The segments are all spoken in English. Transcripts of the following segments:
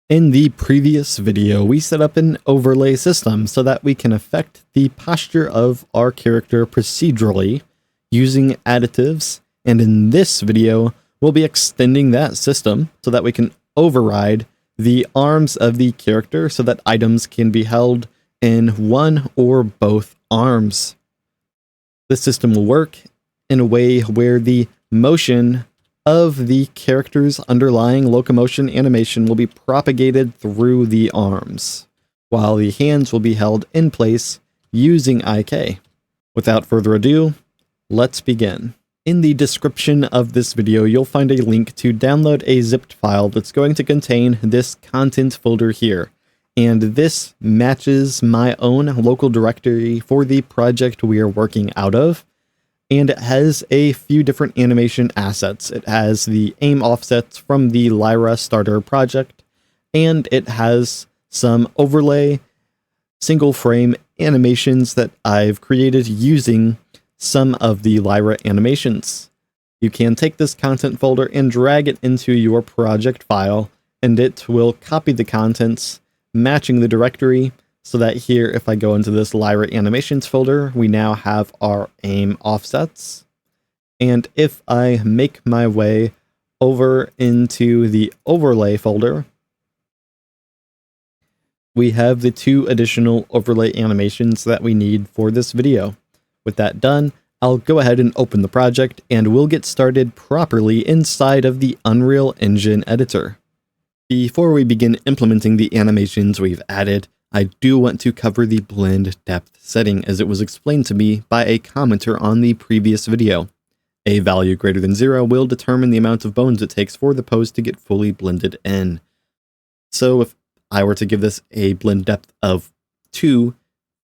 In the previous video, we set up an overlay system so that we can affect the posture of our character procedurally using additives, and in this video, we'll be extending that system so that we can override the arms of the character so that items can be held in one or both arms. This system will work in a way where the motion of the character's underlying locomotion animation will be propagated through the arms, while the hands will be held in place using IK. Without further ado, let's begin. In the description of this video, you'll find a link to download a zipped file that's going to contain this content folder here. And this matches my own local directory for the project we are working out of. And it has a few different animation assets. It has the aim offsets from the Lyra starter project, and it has some overlay single frame animations that I've created using some of the Lyra animations. You can take this content folder and drag it into your project file, and it will copy the contents matching the directory, so that here, if I go into this Lyra animations folder, we now have our aim offsets. And if I make my way over into the overlay folder, we have the two additional overlay animations that we need for this video. With that done, I'll go ahead and open the project, and we'll get started properly inside of the Unreal Engine editor. Before we begin implementing the animations we've added, I do want to cover the blend depth setting as it was explained to me by a commenter on the previous video. A value greater than 0 will determine the amount of bones it takes for the pose to get fully blended in. So if I were to give this a blend depth of 2,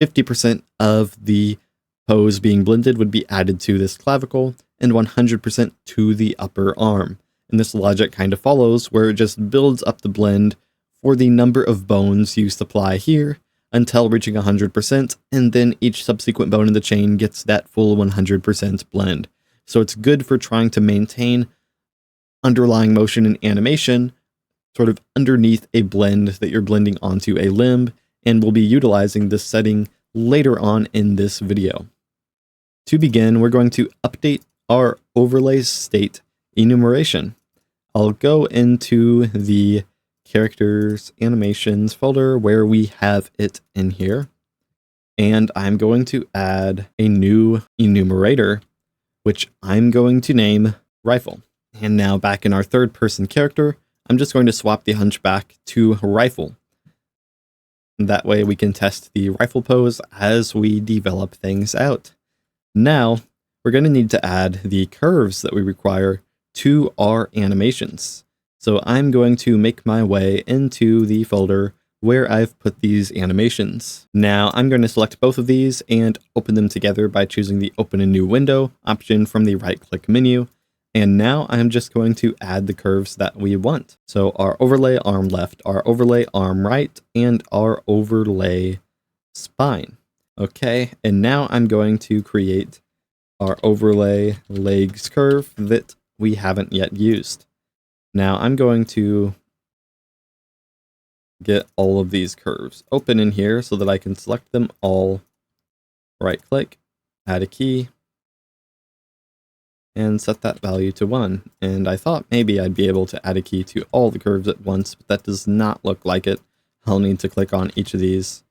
50% of the pose being blended would be added to this clavicle and 100% to the upper arm. And this logic kind of follows where it just builds up the blend for the number of bones you supply here until reaching 100%, and then each subsequent bone in the chain gets that full 100% blend. So it's good for trying to maintain underlying motion and animation sort of underneath a blend that you're blending onto a limb, and we'll be utilizing this setting later on in this video. To begin, we're going to update our overlay state enumeration. I'll go into the characters animations folder where we have it in here, and I'm going to add a new enumerator, which I'm going to name rifle. And now back in our third person character, I'm just going to swap the hunchback to rifle. That way we can test the rifle pose as we develop things out. Now we're going to need to add the curves that we require to our animations. So I'm going to make my way into the folder where I've put these animations. Now I'm going to select both of these and open them together by choosing the Open a New Window option from the right-click menu. And now I'm just going to add the curves that we want. So our overlay arm left, our overlay arm right, and our overlay spine. Okay, and now I'm going to create our overlay legs curve that we haven't yet used. Now I'm going to get all of these curves open in here so that I can select them all, right click, add a key, and set that value to 1. And I thought maybe I'd be able to add a key to all the curves at once, but that does not look like it. I'll need to click on each of these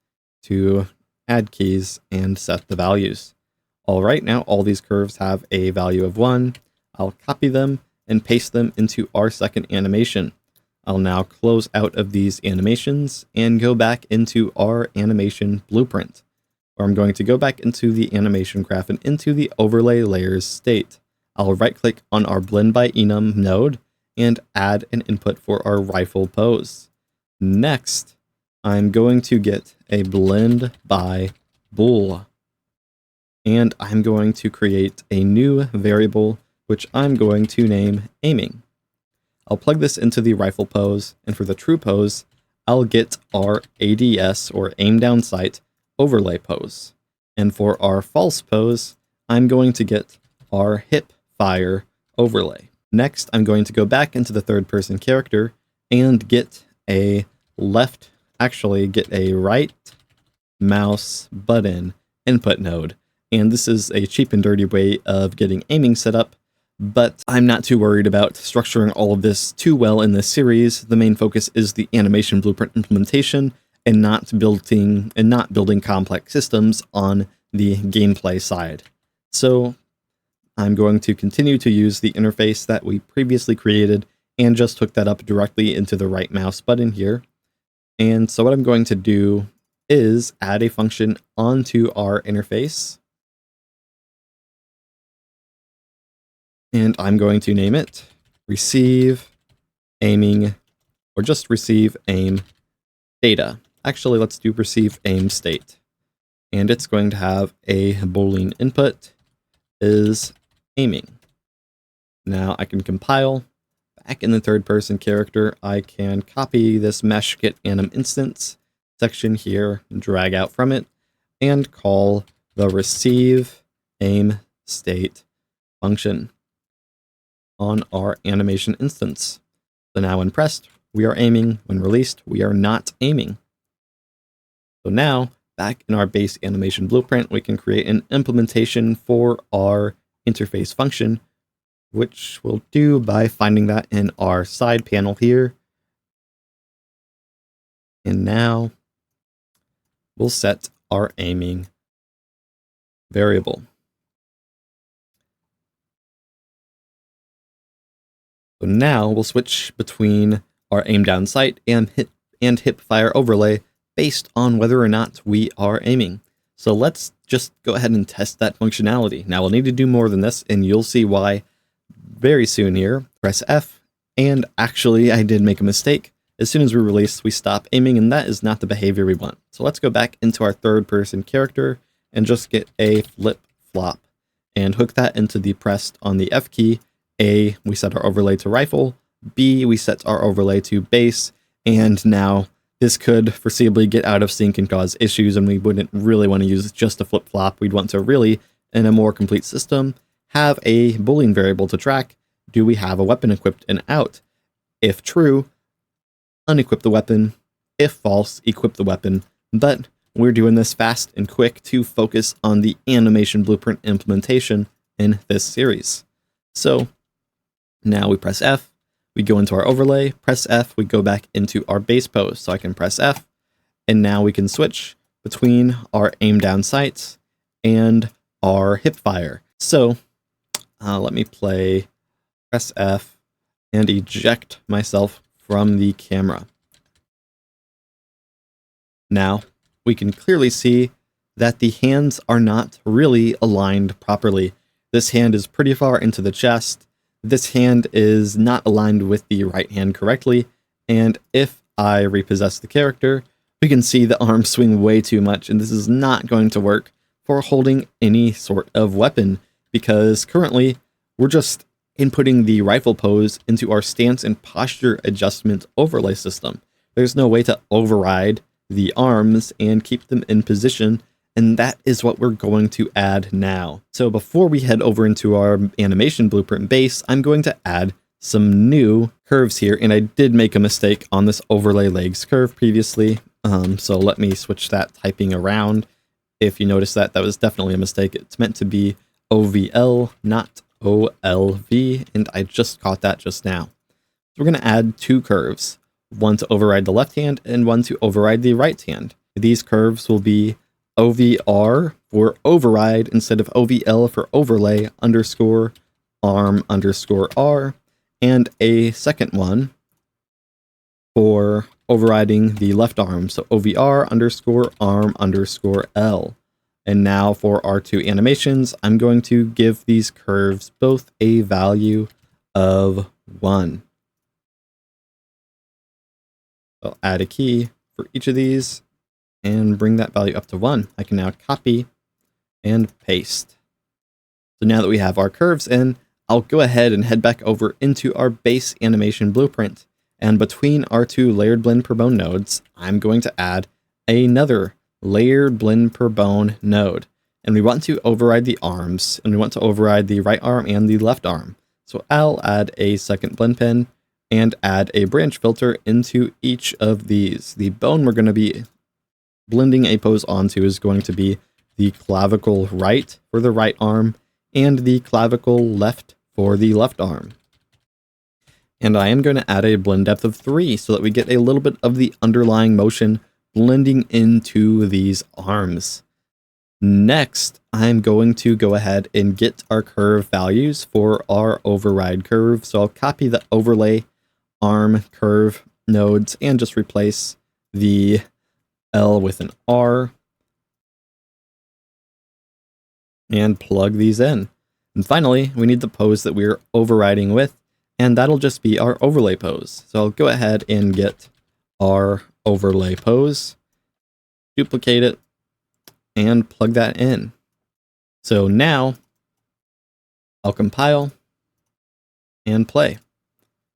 to add keys and set the values. All right, now all these curves have a value of 1. I'll copy them and paste them into our second animation. I'll now close out of these animations and go back into our animation blueprint, where I'm going to go back into the animation graph and into the overlay layers state. I'll right click on our blend by enum node and add an input for our rifle pose. Next, I'm going to get a blend by bool, and I'm going to create a new variable which I'm going to name aiming. I'll plug this into the rifle pose, and for the true pose, I'll get our ADS or aim down sight overlay pose. And for our false pose, I'm going to get our hip fire overlay. Next, I'm going to go back into the third person character and get a right mouse button input node. And this is a cheap and dirty way of getting aiming set up, but I'm not too worried about structuring all of this too well in this series. The main focus is the animation blueprint implementation and not building complex systems on the gameplay side. So I'm going to continue to use the interface that we previously created and just hook that up directly into the right mouse button here. And so what I'm going to do is add a function onto our interface. And I'm going to name it receive aiming, or just receive aim data. Actually, let's do receive aim state. And it's going to have a Boolean input is aiming. Now I can compile. Back in the third person character, I can copy this mesh get anim instance section here, drag out from it, and call the receive aim state function on our animation instance. So now when pressed, we are aiming. When released, we are not aiming. So now, back in our base animation blueprint, we can create an implementation for our interface function, which we'll do by finding that in our side panel here. And now we'll set our aiming variable. So now we'll switch between our aim down sight and hip fire overlay based on whether or not we are aiming. So let's just go ahead and test that functionality. Now we'll need to do more than this, and you'll see why very soon here. Press F, and actually I did make a mistake. As soon as we release, we stop aiming, and that is not the behavior we want. So let's go back into our third person character and just get a flip flop and hook that into the pressed on the F key. A, we set our overlay to rifle. B, we set our overlay to base. And now this could foreseeably get out of sync and cause issues, and we wouldn't really want to use just a flip flop. We'd want to really, in a more complete system, have a Boolean variable to track. Do we have a weapon equipped and out? If true, unequip the weapon. If false, equip the weapon. But we're doing this fast and quick to focus on the animation blueprint implementation in this series. So now we press F, we go into our overlay, press F, we go back into our base pose. So I can press F, and now we can switch between our aim down sights and our hip fire. So let me press F and eject myself from the camera. Now we can clearly see that the hands are not really aligned properly. This hand is pretty far into the chest. This hand is not aligned with the right hand correctly, and if I repossess the character, we can see the arms swing way too much, and this is not going to work for holding any sort of weapon, because currently we're just inputting the rifle pose into our stance and posture adjustment overlay system. There's no way to override the arms and keep them in position, and that is what we're going to add now. So before we head over into our animation blueprint base, I'm going to add some new curves here, and I did make a mistake on this overlay legs curve previously, so let me switch that typing around. If you notice that, that was definitely a mistake. It's meant to be OVL, not OLV, and I just caught that just now. So we're going to add two curves, one to override the left hand and one to override the right hand. These curves will be OVR for override instead of OVL for overlay underscore arm underscore R, and a second one for overriding the left arm, so OVR underscore arm underscore L. And now for our two animations, I'm going to give these curves both a value of 1. I'll add a key for each of these and bring that value up to 1. I can now copy and paste. So now that we have our curves in, I'll go ahead and head back over into our base animation blueprint. And between our two layered blend per bone nodes, I'm going to add another layered blend per bone node. And we want to override the arms, and we want to override the right arm and the left arm. So I'll add a second blend pen and add a branch filter into each of these. The bone we're going to be blending a pose onto is going to be the clavicle right for the right arm and the clavicle left for the left arm. And I am going to add a blend depth of 3 so that we get a little bit of the underlying motion blending into these arms. Next, I'm going to go ahead and get our curve values for our override curve. So I'll copy the overlay arm curve nodes and just replace the L with an R and plug these in. And finally, we need the pose that we're overriding with, and that'll just be our overlay pose. So I'll go ahead and get our overlay pose, duplicate it, and plug that in. So now I'll compile and play.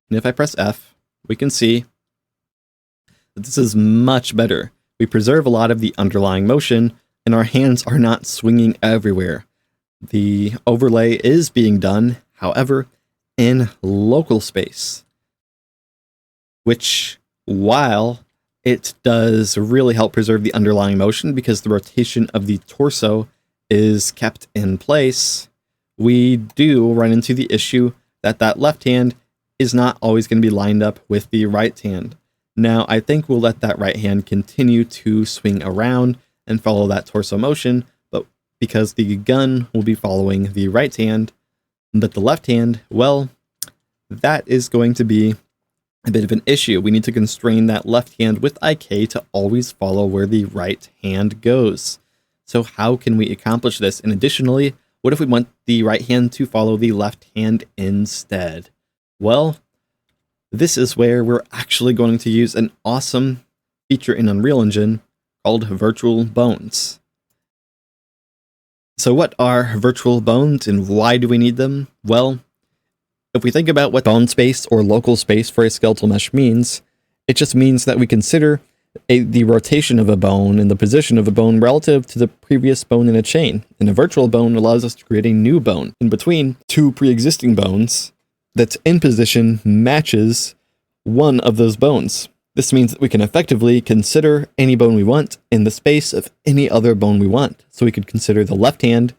And if I press F, we can see that this is much better. We preserve a lot of the underlying motion, and our hands are not swinging everywhere. The overlay is being done, however, in local space, which, while it does really help preserve the underlying motion because the rotation of the torso is kept in place, we do run into the issue that that left hand is not always going to be lined up with the right hand. Now, I think we'll let that right hand continue to swing around and follow that torso motion, but because the gun will be following the right hand, but the left hand, well, that is going to be a bit of an issue. We need to constrain that left hand with IK to always follow where the right hand goes. So how can we accomplish this? And additionally, what if we want the right hand to follow the left hand instead? Well, this is where we're actually going to use an awesome feature in Unreal Engine called virtual bones. So what are virtual bones and why do we need them? Well, if we think about what bone space or local space for a skeletal mesh means, it just means that we consider the rotation of a bone and the position of a bone relative to the previous bone in a chain. And a virtual bone allows us to create a new bone in between two pre-existing bones that's in position matches one of those bones. This means that we can effectively consider any bone we want in the space of any other bone we want. So we could consider the left hand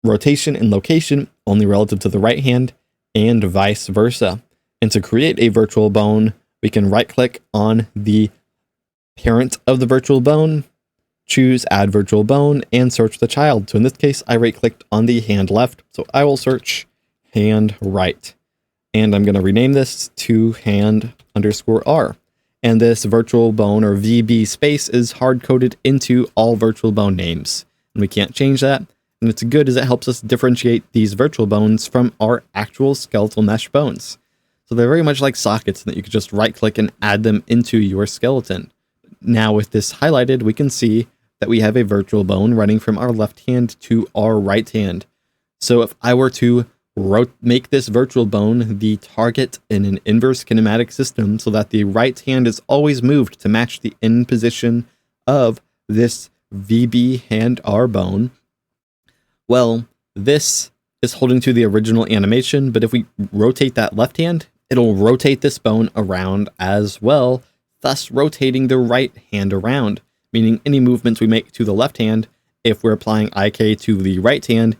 rotation and location only relative to the right hand and vice versa. And to create a virtual bone, we can right-click on the parent of the virtual bone, choose Add Virtual Bone, and search the child. So in this case, I right-clicked on the hand left, so I will search hand right. And I'm going to rename this to hand_R. And this virtual bone or VB space is hard-coded into all virtual bone names. And we can't change that. And it's good as it helps us differentiate these virtual bones from our actual skeletal mesh bones. So they're very much like sockets that you could just right-click and add them into your skeleton. Now with this highlighted, we can see that we have a virtual bone running from our left hand to our right hand. So if I were to make this virtual bone the target in an inverse kinematic system so that the right hand is always moved to match the in position of this VB hand R bone, well, this is holding to the original animation, but if we rotate that left hand, it'll rotate this bone around as well, thus rotating the right hand around, meaning any movements we make to the left hand, if we're applying IK to the right hand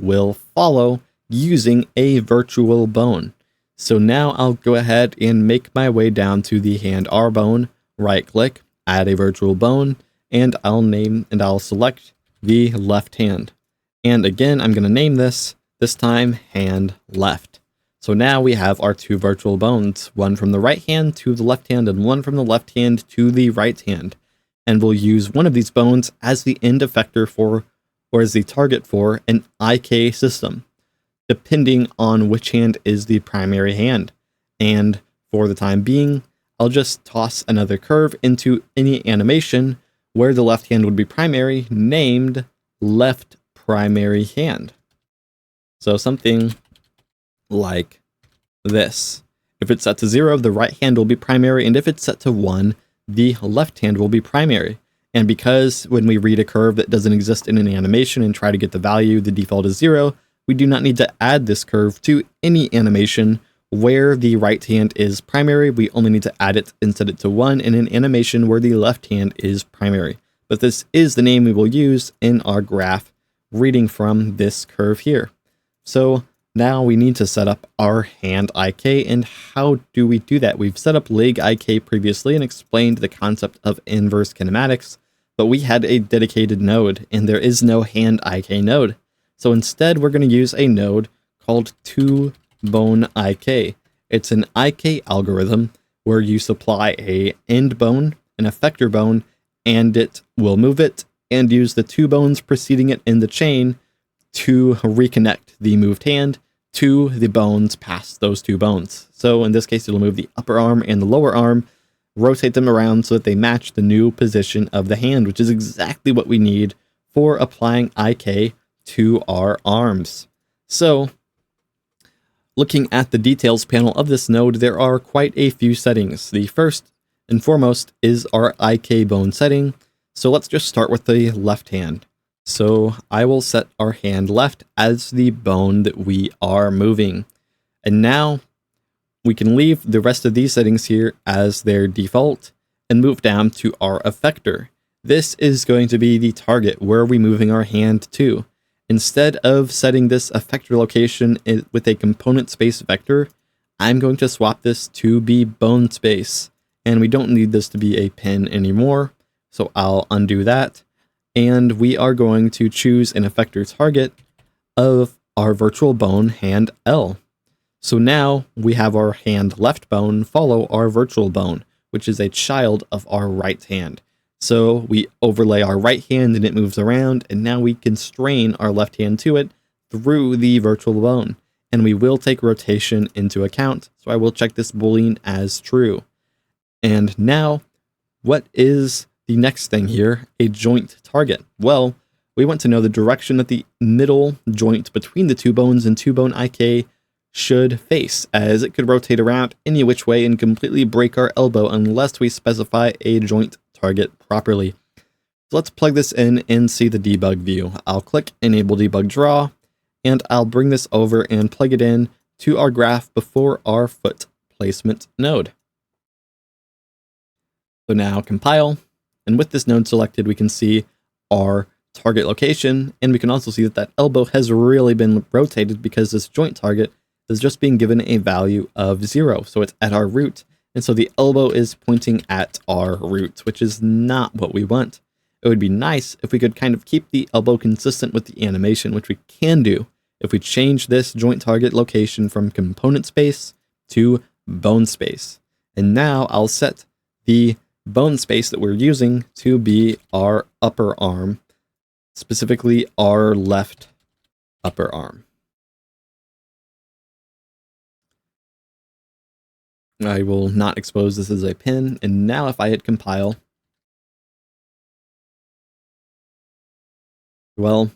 will follow using a virtual bone. So now I'll go ahead and make my way down to the hand R bone, right click, add a virtual bone, and I'll select the left hand. And again, I'm going to name this time hand left. So now we have our two virtual bones, one from the right hand to the left hand and one from the left hand to the right hand. And we'll use one of these bones as the end effector for, or as the target for, an IK system, depending on which hand is the primary hand. And for the time being, I'll just toss another curve into any animation where the left hand would be primary, named left primary hand. So something like this. If it's set to 0, the right hand will be primary, and if it's set to 1, the left hand will be primary. And because when we read a curve that doesn't exist in an animation and try to get the value, the default is 0, we do not need to add this curve to any animation where the right hand is primary, we only need to add it and set it to 1 in an animation where the left hand is primary. But this is the name we will use in our graph reading from this curve here. So now we need to set up our hand IK, and how do we do that? We've set up leg IK previously and explained the concept of inverse kinematics, but we had a dedicated node, and there is no hand IK node. So instead, we're going to use a node called 2bone IK. It's an IK algorithm where you supply a end bone, an effector bone, and it will move it and use the 2 bones preceding it in the chain to reconnect the moved hand to the bones past those 2 bones. So in this case, it'll move the upper arm and the lower arm, rotate them around so that they match the new position of the hand, which is exactly what we need for applying IK to our arms. So looking at the details panel of this node, there are quite a few settings. The first and foremost is our IK bone setting. So let's just start with the left hand. So I will set our hand left as the bone that we are moving. And now we can leave the rest of these settings here as their default and move down to our effector. This is going to be the target. Where are we moving our hand to? Instead of setting this effector location with a component space vector, I'm going to swap this to be bone space. And we don't need this to be a pin anymore. So I'll undo that. And we are going to choose an effector target of our virtual bone hand L. So now we have our hand left bone follow our virtual bone, which is a child of our right hand. So we overlay our right hand and it moves around, and now we constrain our left hand to it through the virtual bone. And we will take rotation into account, so I will check this boolean as true. And now, what is the next thing here? A joint target. Well, we want to know the direction that the middle joint between the 2 bones and 2bone IK should face, as it could rotate around any which way and completely break our elbow unless we specify a joint target properly. So let's plug this in and see the debug view. I'll click Enable Debug Draw, and I'll bring this over and plug it in to our graph before our foot placement node. So now compile, and with this node selected, we can see our target location, and we can also see that that elbow has really been rotated because this joint target is just being given a value of 0, so it's at our root. And so the elbow is pointing at our root, which is not what we want. It would be nice if we could kind of keep the elbow consistent with the animation, which we can do if we change this joint target location from component space to bone space. And now I'll set the bone space that we're using to be our upper arm, specifically our left upper arm. I will not expose this as a pin, and now if I hit compile, well,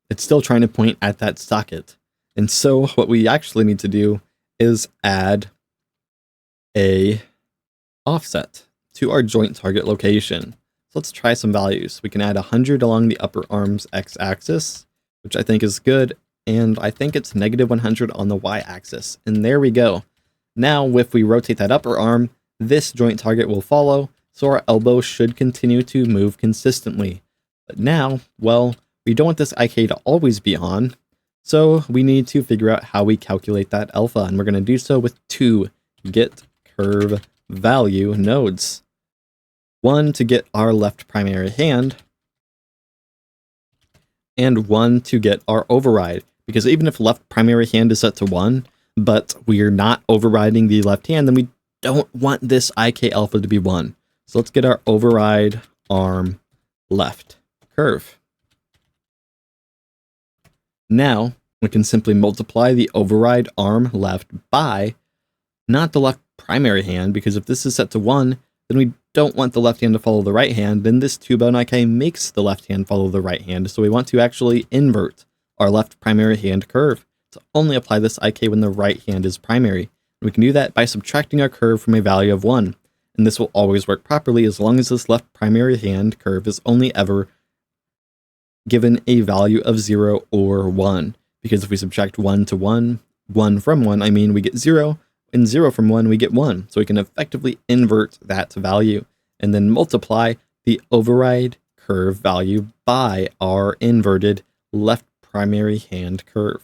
it's still trying to point at that socket. And so what we actually need to do is add a offset to our joint target location. So let's try some values. We can add 100 along the upper arm's x-axis, which I think is good, and I think it's -100 on the y-axis. And there we go. Now, if we rotate that upper arm, this joint target will follow, so our elbow should continue to move consistently. But now, well, we don't want this IK to always be on, so we need to figure out how we calculate that alpha, and we're going to do so with 2 get curve value nodes. One to get our left primary hand, and one to get our override, because even if left primary hand is set to 1, but we're not overriding the left hand, then we don't want this IK alpha to be 1. So let's get our override arm left curve. Now we can simply multiply the override arm left by not the left primary hand, because if this is set to 1, then we don't want the left hand to follow the right hand, then this 2bone IK makes the left hand follow the right hand, so we want to actually invert our left primary hand curve to only apply this IK when the right hand is primary. And we can do that by subtracting our curve from a value of 1, and this will always work properly as long as this left primary hand curve is only ever given a value of 0 or 1, because if we subtract 1 to 1, 1 from 1, I mean we get 0, and 0 from 1, we get 1. So we can effectively invert that value and then multiply the override curve value by our inverted left primary hand curve.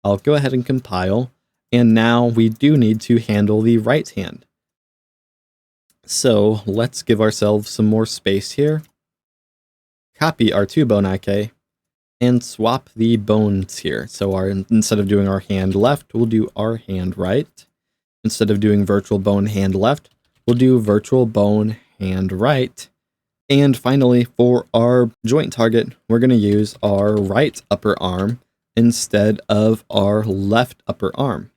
I'll go ahead and compile, and now we do need to handle the right hand. So let's give ourselves some more space here. Copy our 2 bone IK and swap the bones here. So instead of doing our hand left, we'll do our hand right. Instead of doing virtual bone hand left, we'll do virtual bone hand right. And finally, for our joint target, we're going to use our right upper arm instead of our left upper arm.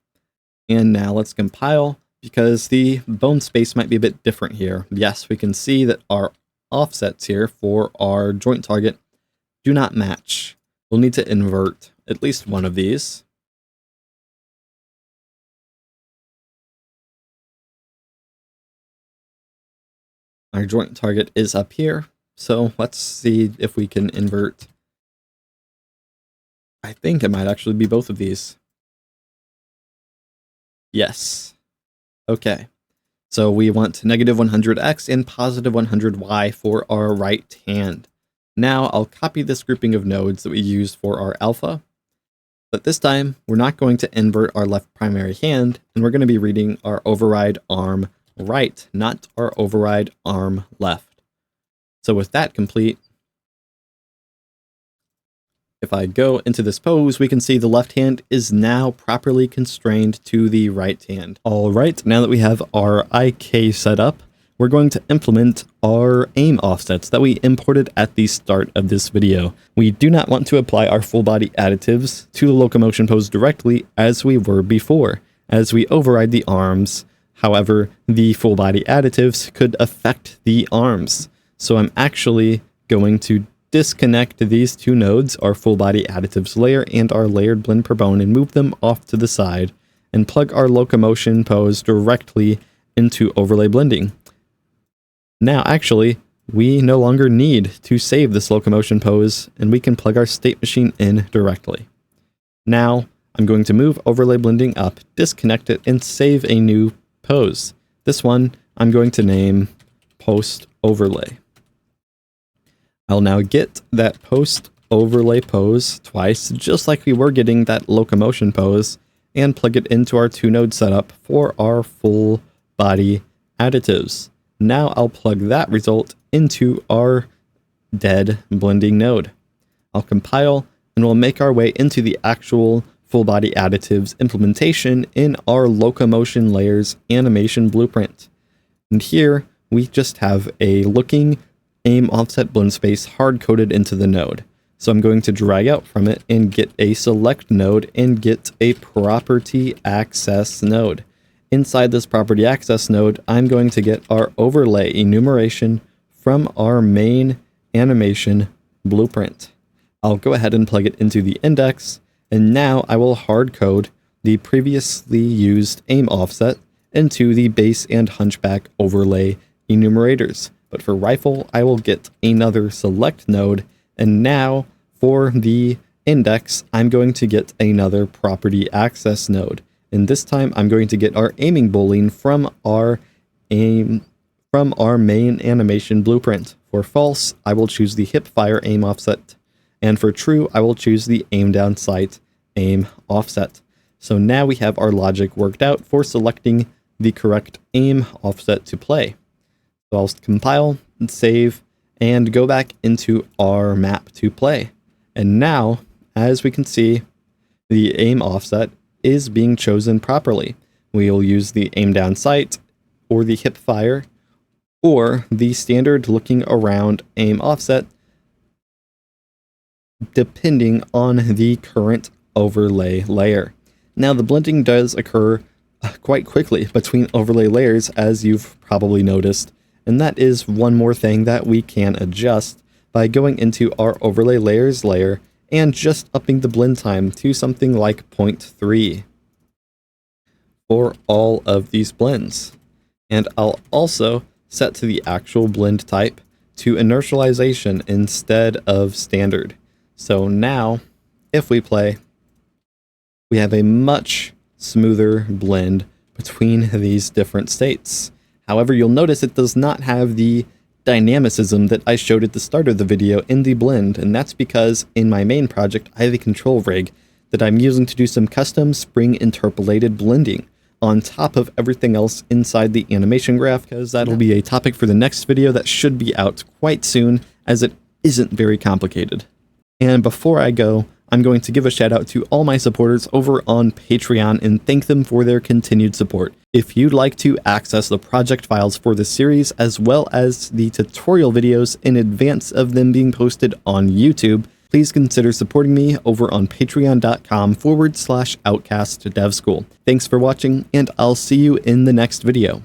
And now let's compile, because the bone space might be a bit different here. Yes, we can see that our offsets here for our joint target do not match. We'll need to invert at least one of these. Our joint target is up here, so let's see if we can invert. I think it might actually be both of these. Yes. Okay. So we want negative 100x and positive 100y for our right hand. Now I'll copy this grouping of nodes that we used for our alpha, but this time we're not going to invert our left primary hand, and we're going to be reading our override arm right, not our override arm left. So with that complete, if I go into this pose, we can see the left hand is now properly constrained to the right hand. All right, now that we have our IK set up, we're going to implement our aim offsets that we imported at the start of this video. We do not want to apply our full body additives to the locomotion pose directly as we were before, as we override the arms. However, the full body additives could affect the arms. So I'm actually going to disconnect these 2 nodes, our full body additives layer and our layered blend per bone, and move them off to the side, and plug our locomotion pose directly into overlay blending. Now, actually, we no longer need to save this locomotion pose, and we can plug our state machine in directly. Now, I'm going to move overlay blending up, disconnect it, and save a new pose. This one, I'm going to name post overlay. I'll now get that post overlay pose twice, just like we were getting that locomotion pose, and plug it into our 2 node setup for our full body additives. Now I'll plug that result into our dead blending node. I'll compile, and we'll make our way into the actual full body additives implementation in our locomotion layers animation blueprint. And here we just have a looking aim offset blend space hard coded into the node. So I'm going to drag out from it and get a select node and get a property access node. Inside this property access node, I'm going to get our overlay enumeration from our main animation blueprint. I'll go ahead and plug it into the index, and now I will hard code the previously used aim offset into the base and hunchback overlay enumerators. But for rifle, I will get another select node, and now for the index, I'm going to get another property access node. And this time I'm going to get our aiming boolean from our main animation blueprint. For false, I will choose the hip fire aim offset, and for true, I will choose the aim down sight aim offset. So now we have our logic worked out for selecting the correct aim offset to play. So I'll compile and save and go back into our map to play. And now, as we can see, the aim offset is being chosen properly. We'll use the aim down sight or the hip fire or the standard looking around aim offset, depending on the current overlay layer. Now the blending does occur quite quickly between overlay layers, as you've probably noticed, and that is one more thing that we can adjust by going into our overlay layers layer and just upping the blend time to something like 0.3 for all of these blends. And I'll also set to the actual blend type to inertialization instead of standard. So now, if we play, we have a much smoother blend between these different states. However, you'll notice it does not have the dynamicism that I showed at the start of the video in the blend, and that's because in my main project I have a control rig that I'm using to do some custom spring interpolated blending on top of everything else inside the animation graph, because that'll be a topic for the next video that should be out quite soon, as it isn't very complicated. And before I go, I'm going to give a shout out to all my supporters over on Patreon and thank them for their continued support. If you'd like to access the project files for this series, as well as the tutorial videos in advance of them being posted on YouTube, please consider supporting me over on patreon.com/outcastdevschool. Thanks for watching, and I'll see you in the next video.